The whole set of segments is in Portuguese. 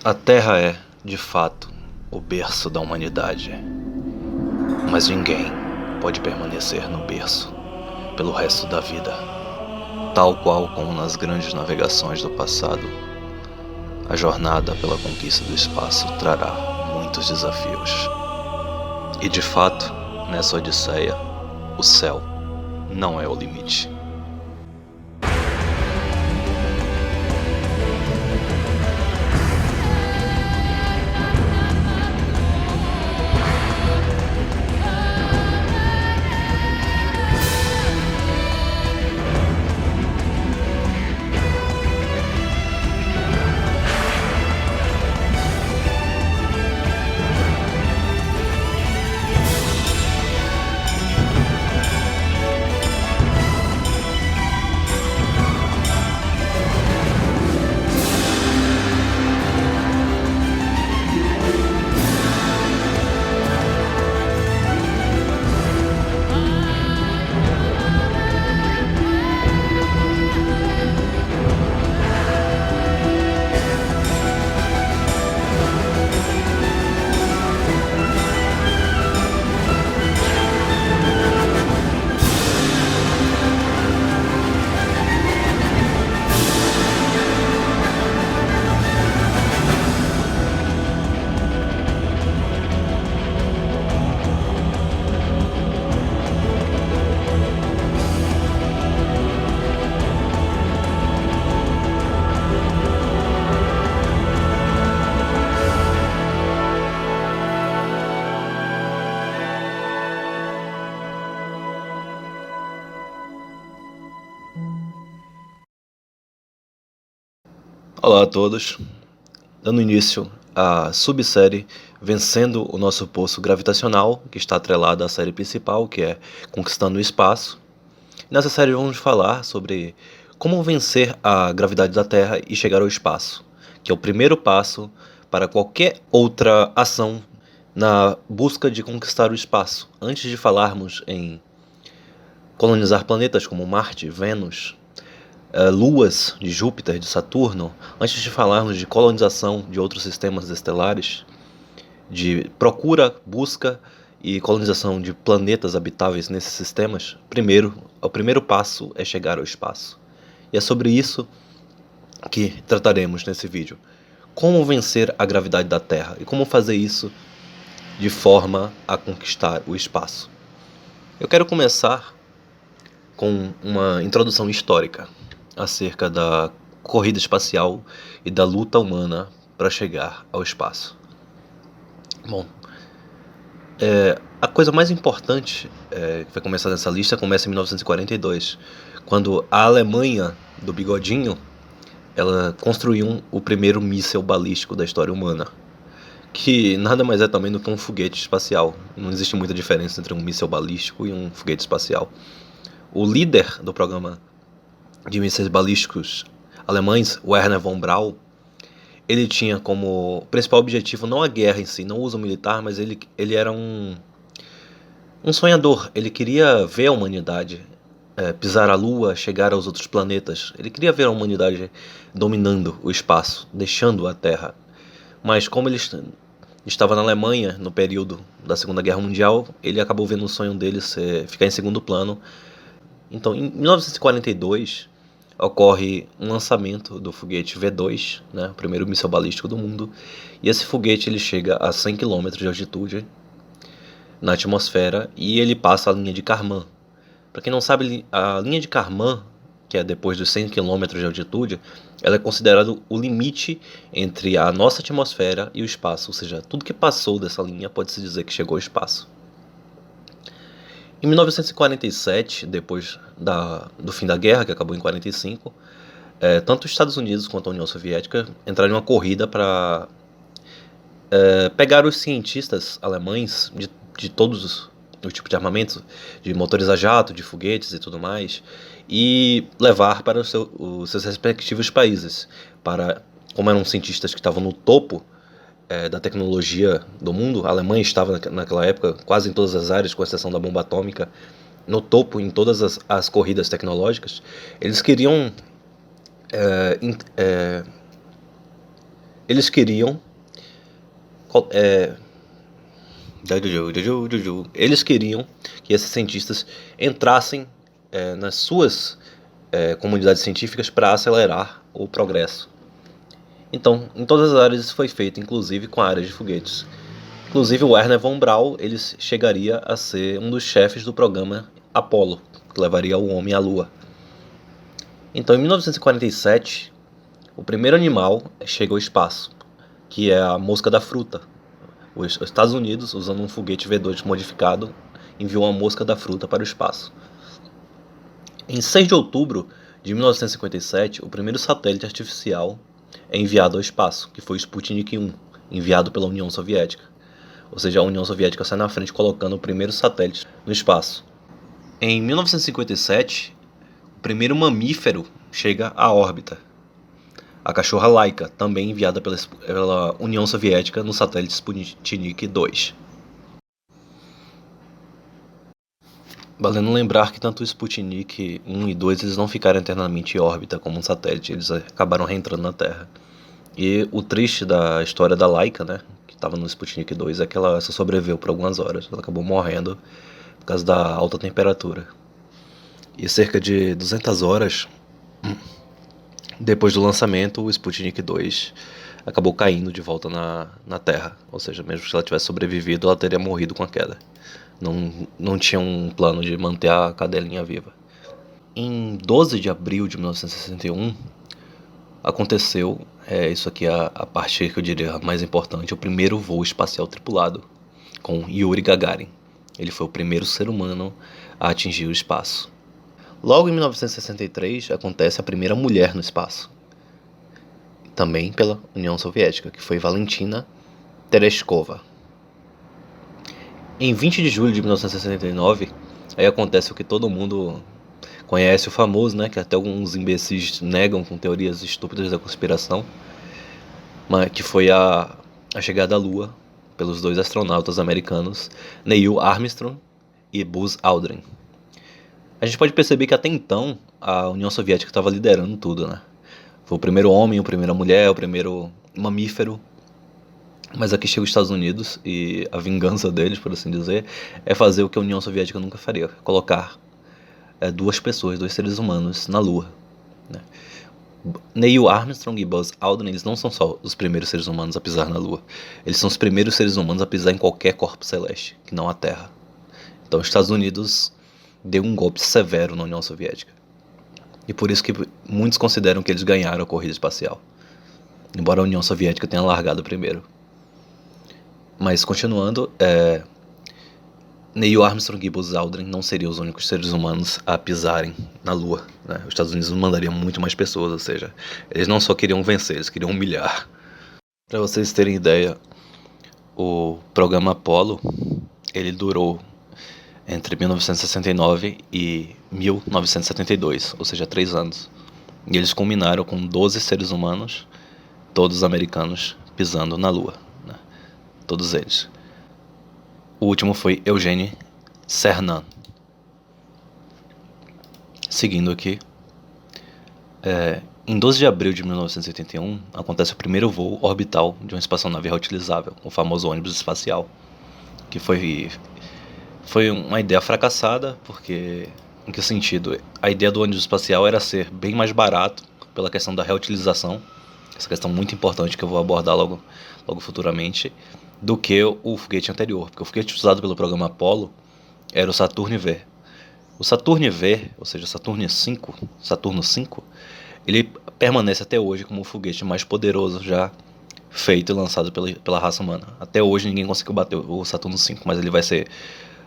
A Terra é, de fato, o berço da humanidade. Mas ninguém pode permanecer no berço pelo resto da vida. Tal qual como nas grandes navegações do passado, a jornada pela conquista do espaço trará muitos desafios. E de fato, nessa odisseia, o céu não é o limite. Olá a todos, dando início à subsérie Vencendo o Nosso Poço Gravitacional, que está atrelada à série principal, que é Conquistando o Espaço. Nessa série vamos falar sobre como vencer a gravidade da Terra e chegar ao espaço, que é o primeiro passo para qualquer outra ação na busca de conquistar o espaço. Antes de falarmos em colonizar planetas como Marte, Vênus, luas de Júpiter, de Saturno, antes de falarmos de colonização de outros sistemas estelares, de procura, busca e colonização de planetas habitáveis nesses sistemas, o primeiro passo é chegar ao espaço. E é sobre isso que trataremos nesse vídeo. Como vencer a gravidade da Terra e como fazer isso de forma a conquistar o espaço. Eu quero começar com uma introdução histórica acerca da corrida espacial e da luta humana para chegar ao espaço. Bom, a coisa mais importante que vai começar nessa lista começa em 1942, quando a Alemanha do Bigodinho ela construiu o primeiro míssil balístico da história humana, que nada mais é também do que um foguete espacial. Não existe muita diferença entre um míssil balístico e um foguete espacial. O líder do programa de mísseis balísticos alemães, Werner von Braun, ele tinha como principal objetivo não a guerra em si, não o uso militar, mas ele era um sonhador. Ele queria ver a humanidade pisar a Lua, chegar aos outros planetas. Ele queria ver a humanidade dominando o espaço, deixando a Terra. Mas como ele estava na Alemanha no período da Segunda Guerra Mundial, ele acabou vendo o sonho dele ficar em segundo plano. Então, em 1942, ocorre um lançamento do foguete V2, né, o primeiro míssil balístico do mundo, e esse foguete ele chega a 100 km de altitude na atmosfera e ele passa a linha de Kármán. Para quem não sabe, a linha de Kármán, que é depois dos 100 km de altitude, ela é considerada o limite entre a nossa atmosfera e o espaço, ou seja, tudo que passou dessa linha pode-se dizer que chegou ao espaço. Em 1947, depois do fim da guerra, que acabou em 1945, tanto os Estados Unidos quanto a União Soviética entraram em uma corrida para pegar os cientistas alemães de todos os tipos de armamentos, de motores a jato, de foguetes e tudo mais, e levar para os seus respectivos países. Como eram cientistas que estavam no topo da tecnologia do mundo, a Alemanha estava naquela época quase em todas as áreas, com exceção da bomba atômica, no topo em todas as corridas tecnológicas. Eles queriam Eles queriam eles queriam que esses cientistas entrassem nas suas comunidades científicas para acelerar o progresso. Então, em todas as áreas isso foi feito, inclusive com a área de foguetes. Inclusive o Wernher von Braun, ele chegaria a ser um dos chefes do programa Apollo, que levaria o homem à Lua. Então, em 1947, o primeiro animal chega ao espaço, que é a mosca da fruta. Os Estados Unidos, usando um foguete V2 modificado, enviou uma mosca da fruta para o espaço. Em 6 de outubro de 1957, o primeiro satélite artificial é enviado ao espaço, que foi o Sputnik 1, enviado pela União Soviética. Ou seja, a União Soviética sai na frente colocando o primeiro satélite no espaço. Em 1957, o primeiro mamífero chega à órbita. A cachorra Laika, também enviada pela União Soviética no satélite Sputnik 2. Valendo lembrar que tanto o Sputnik 1 e 2 eles não ficaram eternamente em órbita como um satélite, eles acabaram reentrando na Terra. E o triste da história da Laika, né, que estava no Sputnik 2, é que ela só sobreviveu por algumas horas, ela acabou morrendo por causa da alta temperatura. E cerca de 200 horas depois do lançamento, o Sputnik 2 acabou caindo de volta na Terra. Ou seja, mesmo se ela tivesse sobrevivido, ela teria morrido com a queda. Não tinha um plano de manter a cadelinha viva. Em 12 de abril de 1961, aconteceu, isso aqui é a parte que eu diria mais importante, o primeiro voo espacial tripulado, com Yuri Gagarin. Ele foi o primeiro ser humano a atingir o espaço. Logo em 1963 acontece a primeira mulher no espaço, também pela União Soviética, que foi Valentina Tereshkova. Em 20 de julho de 1969, aí acontece o que todo mundo conhece, o famoso, né, que até alguns imbecis negam com teorias estúpidas da conspiração, mas que foi a chegada à Lua pelos dois astronautas americanos, Neil Armstrong e Buzz Aldrin. A gente pode perceber que até então a União Soviética estava liderando tudo, né? Foi o primeiro homem, a primeira mulher, o primeiro mamífero. Mas aqui chega os Estados Unidos e a vingança deles, por assim dizer, é fazer o que a União Soviética nunca faria: colocar duas pessoas, dois seres humanos na Lua, né? Neil Armstrong e Buzz Aldrin, eles não são só os primeiros seres humanos a pisar na Lua. Eles são os primeiros seres humanos a pisar em qualquer corpo celeste, que não a Terra. Então os Estados Unidos deu um golpe severo na União Soviética. E por isso que muitos consideram que eles ganharam a corrida espacial, embora a União Soviética tenha largado primeiro. Mas continuando, Neil Armstrong e Buzz Aldrin não seriam os únicos seres humanos a pisarem na Lua, né? Os Estados Unidos mandariam muito mais pessoas, ou seja, eles não só queriam vencer, eles queriam humilhar. Para vocês terem ideia, o programa Apollo, ele durou entre 1969 e 1972, ou seja, 3 anos. E eles culminaram com 12 seres humanos, todos americanos, pisando na Lua, né? Todos eles. O último foi Eugene Cernan. Seguindo aqui, em 12 de abril de 1981, acontece o primeiro voo orbital de uma espaçonave reutilizável, o famoso ônibus espacial, que foi uma ideia fracassada, porque, em que sentido? A ideia do ônibus espacial era ser bem mais barato, pela questão da reutilização, essa questão muito importante que eu vou abordar logo futuramente, do que o foguete anterior, porque o foguete usado pelo programa Apollo era o Saturn V. O Saturn V, ou seja, Saturno V, ele permanece até hoje como o foguete mais poderoso já feito e lançado pela raça humana. Até hoje ninguém conseguiu bater o Saturno V, mas ele vai ser...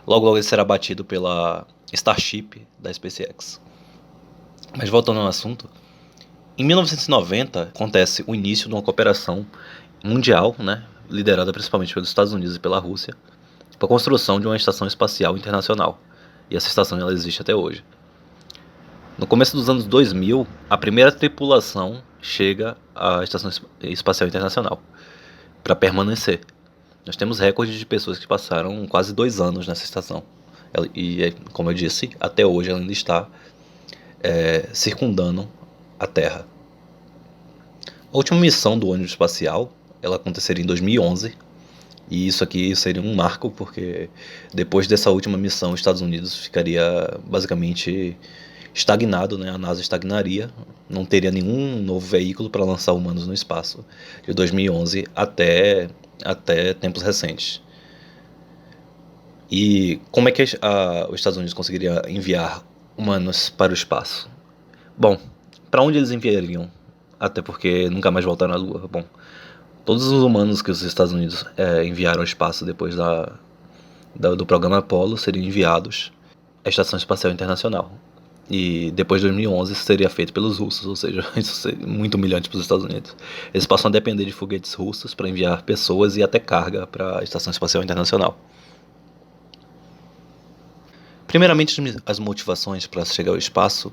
Logo ele será batido pela Starship da SpaceX. Mas voltando ao assunto, em 1990 acontece o início de uma cooperação mundial, né, liderada principalmente pelos Estados Unidos e pela Rússia, para a construção de uma estação espacial internacional. E essa estação ela existe até hoje. No começo dos anos 2000, a primeira tripulação chega à Estação Espacial Internacional para permanecer. Nós temos recordes de pessoas que passaram quase 2 anos nessa estação. E, como eu disse, até hoje ela ainda está circundando a Terra. A última missão do ônibus espacial, ela aconteceria em 2011, e isso aqui seria um marco, porque depois dessa última missão, os Estados Unidos ficaria basicamente estagnado, né? A NASA estagnaria, não teria nenhum novo veículo para lançar humanos no espaço, de 2011 até tempos recentes. E como é que os Estados Unidos conseguiria enviar humanos para o espaço? Bom, para onde eles enviariam? Até porque nunca mais voltaram à Lua. Bom, todos os humanos que os Estados Unidos enviaram ao espaço depois do programa Apollo seriam enviados à Estação Espacial Internacional. E depois de 2011 isso seria feito pelos russos, ou seja, isso seria muito humilhante para os Estados Unidos. Eles passam a depender de foguetes russos para enviar pessoas e até carga para a Estação Espacial Internacional. Primeiramente, as motivações para chegar ao espaço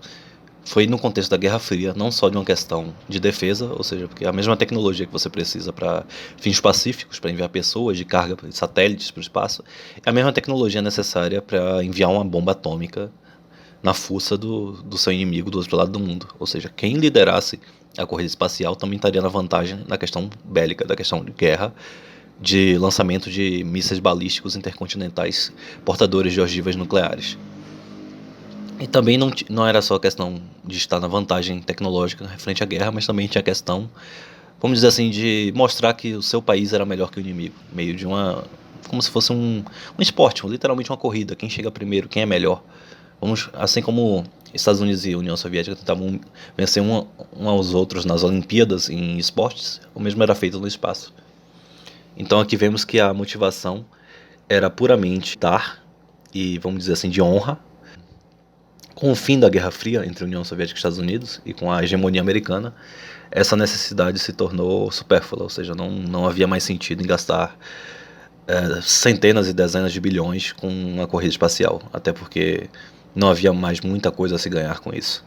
foi no contexto da Guerra Fria, não só de uma questão de defesa, ou seja, porque a mesma tecnologia que você precisa para fins pacíficos, para enviar pessoas de carga, satélites para o espaço, é a mesma tecnologia necessária para enviar uma bomba atômica na fuça do seu inimigo do outro lado do mundo. Ou seja, quem liderasse a corrida espacial também estaria na vantagem na questão bélica, da questão de guerra, de lançamento de mísseis balísticos intercontinentais portadores de ogivas nucleares. E também não era só a questão de estar na vantagem tecnológica frente à guerra, mas também tinha a questão, vamos dizer assim, de mostrar que o seu país era melhor que o inimigo. Meio de como se fosse um esporte, literalmente uma corrida. Quem chega primeiro, quem é melhor. Assim como Estados Unidos e União Soviética tentavam vencer um aos outros nas Olimpíadas em esportes, o mesmo era feito no espaço. Então aqui vemos que a motivação era puramente dar, e vamos dizer assim, de honra. Com o fim da Guerra Fria entre a União Soviética e Estados Unidos e com a hegemonia americana, essa necessidade se tornou supérflua, ou seja, não havia mais sentido em gastar centenas e dezenas de bilhões com uma corrida espacial, até porque não havia mais muita coisa a se ganhar com isso.